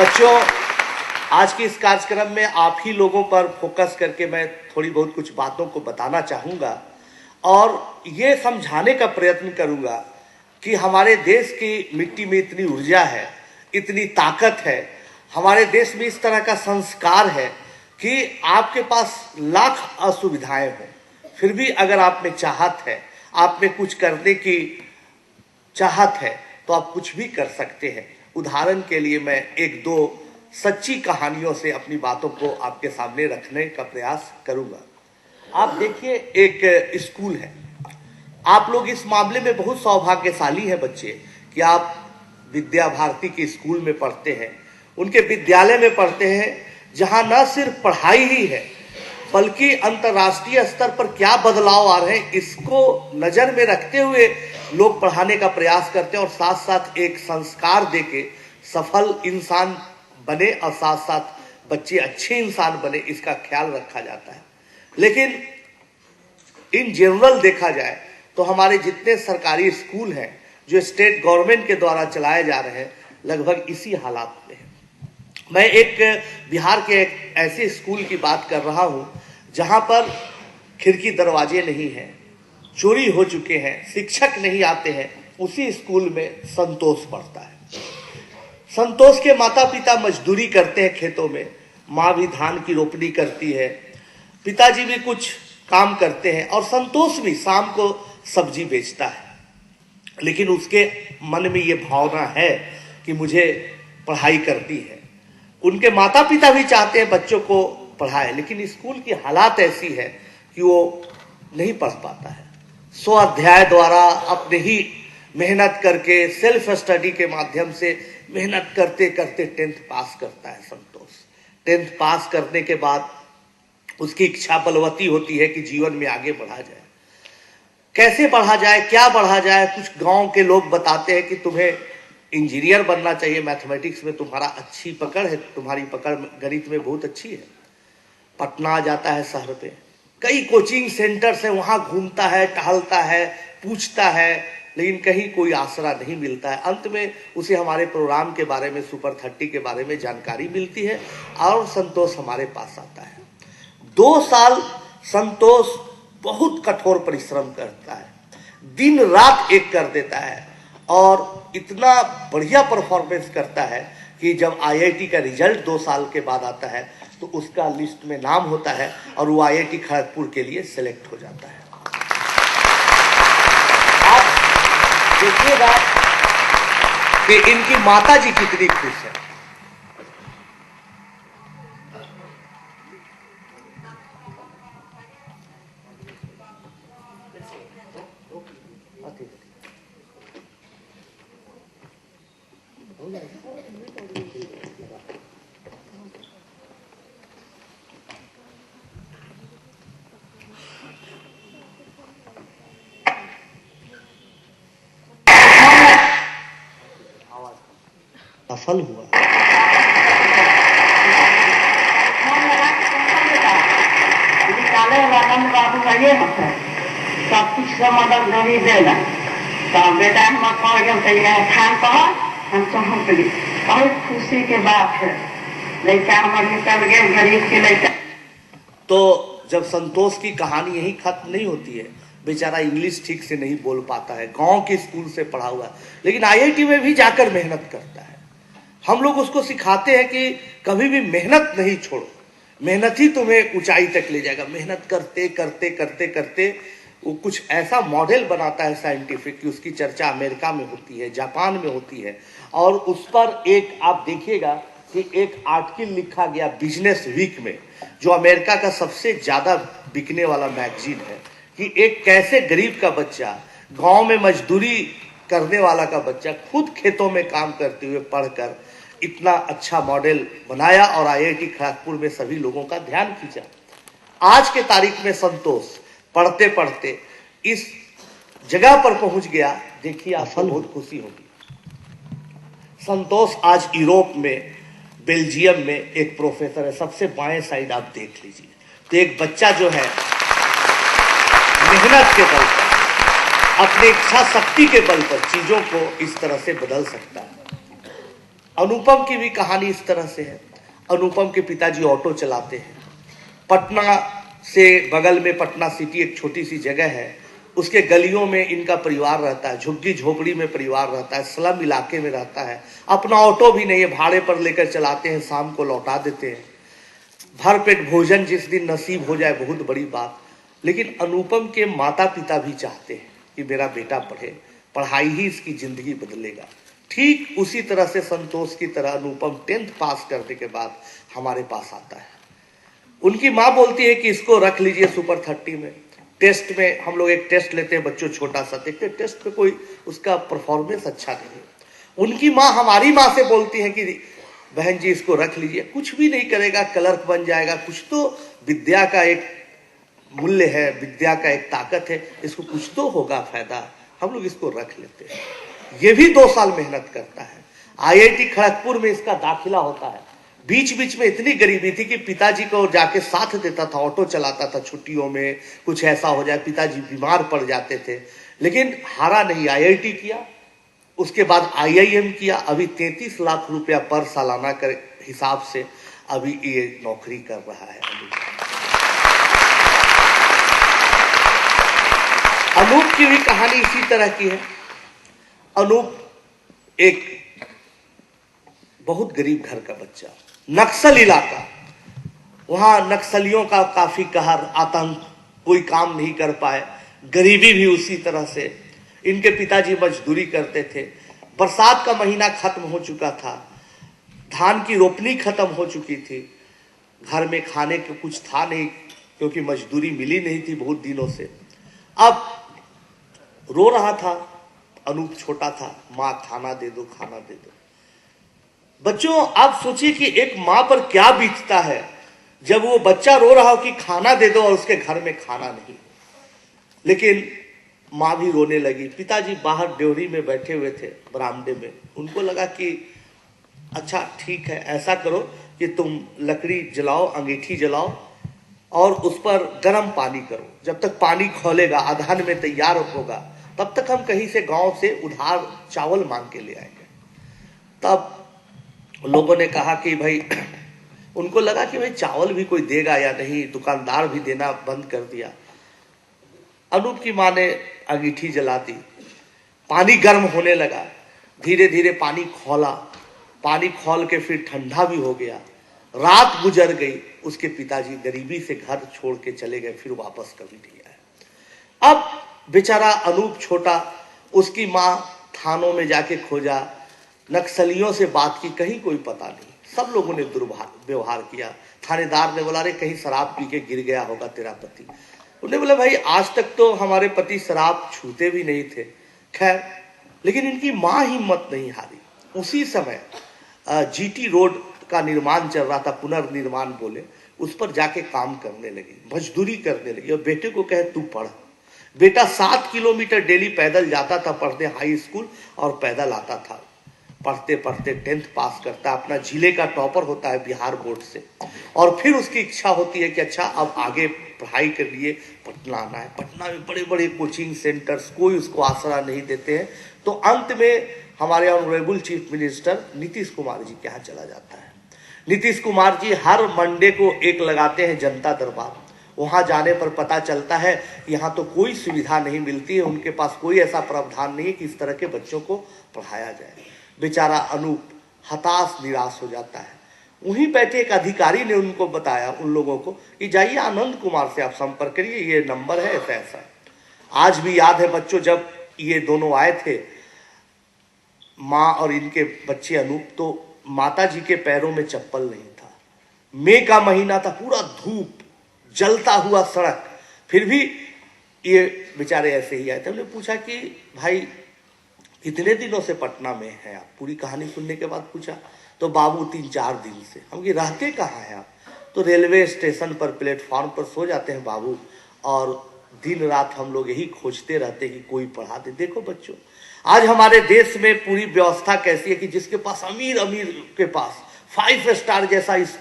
बच्चों, आज के इस कार्यक्रम में आप ही लोगों पर फोकस करके मैं थोड़ी बहुत कुछ बातों को बताना चाहूँगा और ये समझाने का प्रयत्न करूँगा कि हमारे देश की मिट्टी में इतनी ऊर्जा है, इतनी ताकत है, हमारे देश में इस तरह का संस्कार है कि आपके पास लाख असुविधाएं हों, फिर भी अगर आप में चाहत है, आप में कुछ करने की चाहत है, तो आप कुछ भी कर सकते हैं। उदाहरण के लिए मैं एक दो सच्ची कहानियों से अपनी बातों को आपके सामने रखने का प्रयास करूंगा। आप देखिए, एक स्कूल है, आप लोग इस मामले में बहुत सौभाग्यशाली हैं बच्चे कि आप विद्या भारती के स्कूल में पढ़ते हैं, उनके विद्यालय में पढ़ते हैं, जहां न सिर्फ पढ़ाई ही है बल्कि अंतर्राष्ट्रीय स्तर पर क्या बदलाव आ रहे हैं इसको नजर में रखते हुए लोग पढ़ाने का प्रयास करते हैं और साथ साथ एक संस्कार देके सफल इंसान बने और साथ साथ बच्चे अच्छे इंसान बने, इसका ख्याल रखा जाता है। लेकिन इन जनरल देखा जाए तो हमारे जितने सरकारी स्कूल हैं जो स्टेट गवर्नमेंट के द्वारा चलाए जा रहे हैं, लगभग इसी हालात में है। मैं एक बिहार के एक ऐसे स्कूल की बात कर रहा हूं जहां पर खिड़की दरवाजे नहीं हैं, चोरी हो चुके हैं, शिक्षक नहीं आते हैं। उसी स्कूल में संतोष पढ़ता है। संतोष के माता पिता मजदूरी करते हैं खेतों में, माँ भी धान की रोपनी करती है, पिताजी भी कुछ काम करते हैं और संतोष भी शाम को सब्जी बेचता है। लेकिन उसके मन में ये भावना है कि मुझे पढ़ाई करनी है। उनके माता पिता भी चाहते हैं बच्चों को पढ़ाए, लेकिन स्कूल की हालात ऐसी है कि वो नहीं पढ़ पाता है। स्वाध्याय द्वारा अपने ही मेहनत करके सेल्फ स्टडी के माध्यम से मेहनत करते करते 10th पास करता है संतोष। 10th पास करने के बाद उसकी इच्छा बलवती होती है कि जीवन में आगे बढ़ा जाए। कैसे बढ़ा जाए, क्या बढ़ा जाए? कुछ गांव के लोग बताते हैं कि तुम्हें इंजीनियर बनना चाहिए, मैथमेटिक्स में तुम्हारा अच्छी पकड़ है, तुम्हारी पकड़ गणित में बहुत अच्छी है। पटना जाता है शहर पे, कई कोचिंग सेंटर्स है, वहां घूमता है, टहलता है, पूछता है, लेकिन कहीं कोई आसरा नहीं मिलता है। अंत में उसे हमारे प्रोग्राम के बारे में, सुपर 30 के बारे में जानकारी मिलती है और संतोष हमारे पास आता है। 2 साल संतोष बहुत कठोर परिश्रम करता है, दिन रात एक कर देता है और इतना बढ़िया परफॉर्मेंस करता है कि जब आईआईटी का रिजल्ट 2 साल के बाद आता है तो उसका लिस्ट में नाम होता है और वो आईआईटी खड़गपुर के लिए सिलेक्ट हो जाता है। आप देखिएगा कि इनकी माता जी कितनी खुश है। सफल हुआ। सब कुछ से मदद नहीं देना तो बेटा हम खान पर हम पहुँचली, बहुत खुशी के बात है। लड़का हमारे निकल गए, गरीब के लड़का। तो जब संतोष की कहानी यही खत्म नहीं होती है, बेचारा इंग्लिश ठीक से नहीं बोल पाता है, गांव के स्कूल से पढ़ा हुआ है, लेकिन आईआईटी में भी जाकर मेहनत करता है। हम लोग उसको सिखाते हैं कि कभी भी मेहनत नहीं छोड़ो, मेहनत ही तुम्हें ऊंचाई तक ले जाएगा। मेहनत करते करते करते करते वो कुछ ऐसा मॉडल बनाता है साइंटिफिक कि उसकी चर्चा अमेरिका में होती है, जापान में होती है और उस पर एक आप देखिएगा कि एक आर्टिकल लिखा गया बिजनेस वीक में, जो अमेरिका का सबसे ज्यादा बिकने वाला मैगजीन है, कि एक कैसे गरीब का बच्चा, गांव में मजदूरी करने वाला का बच्चा खुद खेतों में काम करते हुए पढ़कर इतना अच्छा मॉडल बनाया और आईआईटी खड़गपुर में सभी लोगों का ध्यान खींचा। आज के तारीख में संतोष पढ़ते पढ़ते इस जगह पर पहुंच गया। देखिए, आपको बहुत खुशी होगी। संतोष आज यूरोप में, बेल्जियम में एक प्रोफेसर है। सबसे बाएं साइड आप देख लीजिए, तो एक बच्चा जो है मेहनत के बल पर, अपने इच्छा शक्ति के बल पर चीजों को इस तरह से बदल सकता है। अनुपम की भी कहानी इस तरह से है। अनुपम के पिताजी ऑटो चलाते हैं। पटना से बगल में पटना सिटी एक छोटी सी जगह है, उसके गलियों में इनका परिवार रहता है, झुग्गी झोपड़ी में परिवार रहता है, स्लम इलाके में रहता है। अपना ऑटो भी नहीं है, भाड़े पर लेकर चलाते हैं, शाम को लौटा देते हैं। भरपेट भोजन जिस दिन नसीब हो जाए बहुत बड़ी बात। लेकिन अनुपम के माता पिता भी चाहते हैं कि मेरा बेटा पढ़े, पढ़ाई ही इसकी जिंदगी बदलेगा। ठीक उसी तरह से संतोष की तरह अनुपम 10th पास करने के बाद हमारे पास आता है। उनकी माँ बोलती है कि इसको रख लीजिए सुपर 30 में। टेस्ट में हम लोग एक टेस्ट लेते हैं, बच्चों छोटा सा देखते, टेस्ट में कोई उसका परफॉर्मेंस अच्छा नहीं है। उनकी माँ हमारी माँ से बोलती है कि बहन जी इसको रख लीजिए, कुछ भी नहीं करेगा, क्लर्क बन जाएगा, कुछ तो विद्या का एक मूल्य है, विद्या का एक ताकत है, इसको कुछ तो होगा फायदा, हम लोग इसको रख लेते हैं। ये भी 2 साल मेहनत करता है। IIT खड़गपुर में इसका दाखिला होता है। बीच बीच में इतनी गरीबी थी कि पिताजी को जाके साथ देता था, ऑटो चलाता था, छुट्टियों में कुछ ऐसा हो जाए, पिताजी बीमार पड़ जाते थे, लेकिन हारा नहीं। IIT किया, उसके बाद IIM किया। अभी 33 लाख रुपया पर सालाना के हिसाब से अभी ये नौकरी कर रहा है। अनूप की भी कहानी इसी तरह की है। अनूप एक बहुत गरीब घर का बच्चा, नक्सल इलाका, वहां नक्सलियों का काफी कहर, आतंक, कोई काम नहीं कर पाए, गरीबी भी उसी तरह से। इनके पिताजी मजदूरी करते थे। बरसात का महीना खत्म हो चुका था, धान की रोपनी खत्म हो चुकी थी, घर में खाने को कुछ था नहीं क्योंकि मजदूरी मिली नहीं थी बहुत दिनों से। अब रो रहा था, अनूप छोटा था, माँ खाना दे दो, खाना दे दो। बच्चों आप सोचिए कि एक माँ पर क्या बीतता है जब वो बच्चा रो रहा हो कि खाना दे दो और उसके घर में खाना नहीं। लेकिन माँ भी रोने लगी। पिताजी बाहर ड्योरी में बैठे हुए थे बरामदे में। उनको लगा कि अच्छा ठीक है, ऐसा करो कि तुम लकड़ी जलाओ, अंगीठी जलाओ और उस पर गर्म पानी करो। जब तक पानी खौलेगा, अधन में तैयार होगा, तब तक हम कहीं से गांव से उधार चावल मांग के ले आएंगे। तब लोगों ने कहा कि भाई, उनको लगा कि भाई चावल भी कोई देगा या नहीं, दुकानदार भी देना बंद कर दिया। अनूप की माँ ने अंगीठी जला दी, पानी गर्म होने लगा, धीरे धीरे पानी खौला, पानी खौल के फिर ठंडा भी हो गया। रात गुजर गई, उसके पिताजी गरीबी से घर छोड़ के चले गए, फिर वापस कभी नहीं आए। अब बेचारा अनूप छोटा, उसकी माँ थानों में जाके खोजा, नक्सलियों से बात की, कहीं कोई पता नहीं। सब लोगों ने दुर्व्यवहार किया। थानेदार ने बोला, रे कहीं शराब पी के गिर गया होगा तेरा पति। उन्होंने बोला, भाई आज तक तो हमारे पति शराब छूते भी नहीं थे। खैर, लेकिन इनकी माँ हिम्मत नहीं हारी। उसी समय GT रोड का निर्माण चल रहा था, पुनर्निर्माण बोले, उस पर जाके काम करने लगी, मजदूरी करने लगी और बेटे को कहे तू पढ़। बेटा 7 किलोमीटर डेली पैदल जाता था पढ़ने, हाई स्कूल, और पैदल आता था। पढ़ते पढ़ते 10th पास करता है, अपना जिले का टॉपर होता है बिहार बोर्ड से। और फिर उसकी इच्छा होती है कि अच्छा अब आगे पढ़ाई के लिए पटना आना है। पटना में बड़े बड़े कोचिंग सेंटर्स, कोई उसको आसरा नहीं देते हैं। तो अंत में हमारे honourable chief minister Nitish Kumar ji के यहाँ चला जाता है। नीतीश कुमार जी हर मंडे को एक लगाते हैं जनता दरबार। वहां जाने पर पता चलता है यहाँ तो कोई सुविधा नहीं मिलती है, उनके पास कोई ऐसा प्रावधान नहीं है कि इस तरह के बच्चों को पढ़ाया जाए। बेचारा अनूप हताश निराश हो जाता है। वहीं बैठे एक अधिकारी ने उनको बताया, उन लोगों को, कि जाइए आनंद कुमार से आप संपर्क करिए, ये नंबर है, ऐसा ऐसा। आज भी याद है बच्चों, जब ये दोनों आए थे, माँ और इनके बच्चे अनूप, तो माता जी के पैरों में चप्पल नहीं था। मई का महीना था, पूरा धूप, जलता हुआ सड़क, फिर भी ये बेचारे ऐसे ही आए थे। हमने पूछा कि भाई कितने दिनों से पटना में हैं आप? पूरी कहानी सुनने के बाद पूछा तो बाबू 3-4 दिन से। हम कि रहते कहाँ हैं आप? तो रेलवे स्टेशन पर प्लेटफॉर्म पर सो जाते हैं बाबू, और दिन रात हम लोग यही खोजते रहते कि कोई पढ़ा दे। देखो बच्चों, आज हमारे देश में पूरी व्यवस्था कैसी है कि जिसके पास अमीर के पास 5 स्टार जैसा